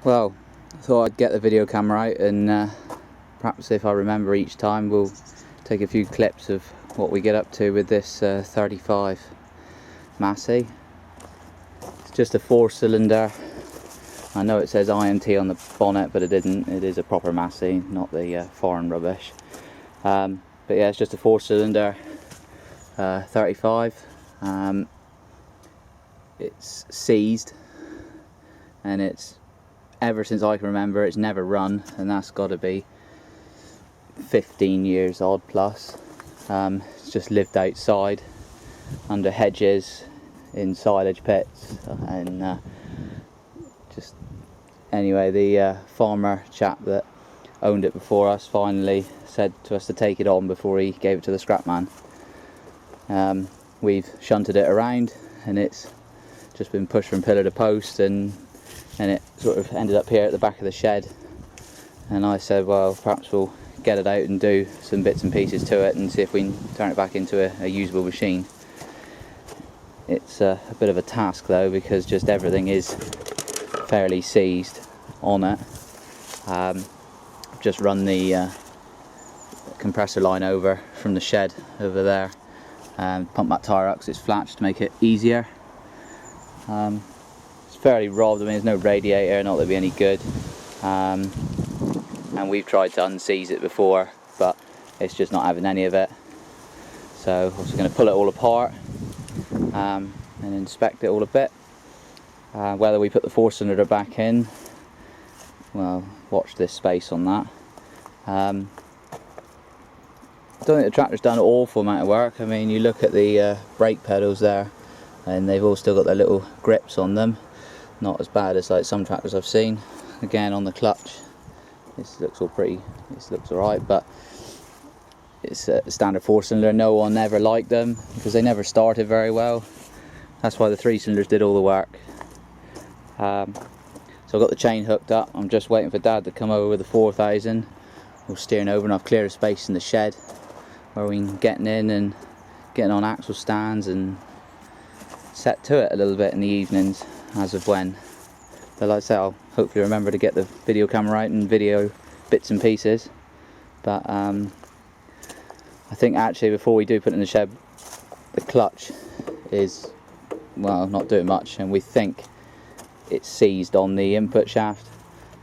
Well, I thought I'd get the video camera out and perhaps if I remember each time we'll take a few clips of what we get up to with this 35 Massey. It's just a 4-cylinder. I know it says IMT on the bonnet, but it didn't. It is a proper Massey, not the foreign rubbish. But yeah, it's just a 4-cylinder 35. It's seized, and it's, ever since I can remember, it's never run, and that's got to be 15 years odd plus. It's just lived outside under hedges in silage pits, and just anyway, the farmer chap that owned it before us finally said to us to take it on before he gave it to the scrap man. We've shunted it around, and it's just been pushed from pillar to post, and it sort of ended up here at the back of the shed. And I said, well, perhaps we'll get it out and do some bits and pieces to it and see if we can turn it back into a usable machine. It's a bit of a task though, because just everything is fairly seized on it. Just run the compressor line over from the shed over there and pump that tyre up because it's flat, just to make it easier. It's fairly robbed. I mean, there's no radiator, not that it'd be any good. And we've tried to unseize it before, but it's just not having any of it. So we're just going to pull it all apart and inspect it all a bit. Whether we put the 4-cylinder back in, well, watch this space on that. I don't think the tractor's done an awful amount of work. I mean, you look at the brake pedals there, and they've all still got their little grips on them. Not as bad as like some tractors I've seen. Again, on the clutch, this looks all pretty. This looks alright, but it's a standard 4-cylinder. No one ever liked them because they never started very well. That's why the 3-cylinders did all the work. So I've got the chain hooked up. I'm just waiting for Dad to come over with the 4000. We're steering over, and I've cleared a space in the shed where we can get in and getting on axle stands and set to it a little bit in the evenings as of when. But like I say, I'll hopefully remember to get the video camera out and video bits and pieces. But I think actually before we do put it in the shed, the clutch is, well, not doing much, and we think it's seized on the input shaft.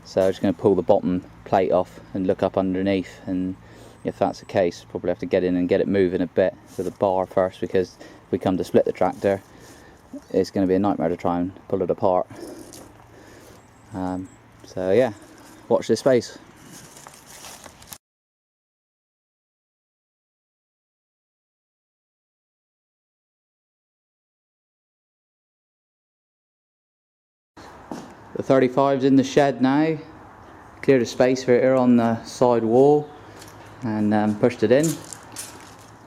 So I'm just going to pull the bottom plate off and look up underneath, and if that's the case, probably have to get in and get it moving a bit with a bar first, because if we come to split the tractor, it's going to be a nightmare to try and pull it apart. So yeah, watch this space. The 35's in the shed now. Cleared a space for it here on the side wall and pushed it in.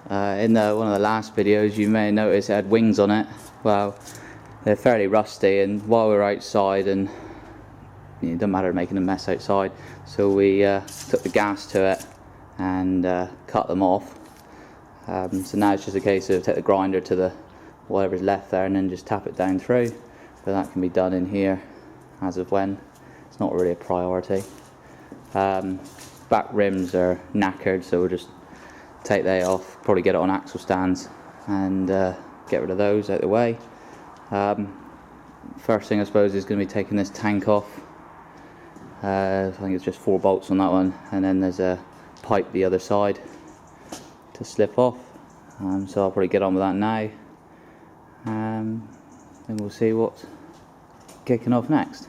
In one of the last videos you may notice it had wings on it. Well, they're fairly rusty, and while we were outside, and it doesn't matter making a mess outside, so we took the gas to it and cut them off. So now it's just a case of take the grinder to the whatever's left there and then just tap it down through. But that can be done in here as of when. It's not really a priority. Back rims are knackered, so we'll just take they off, probably get it on axle stands and get rid of those out of the way. First thing I suppose is going to be taking this tank off. I think it's just 4 bolts on that one, and then there's a pipe the other side to slip off. So I'll probably get on with that now, and we'll see what's kicking off next.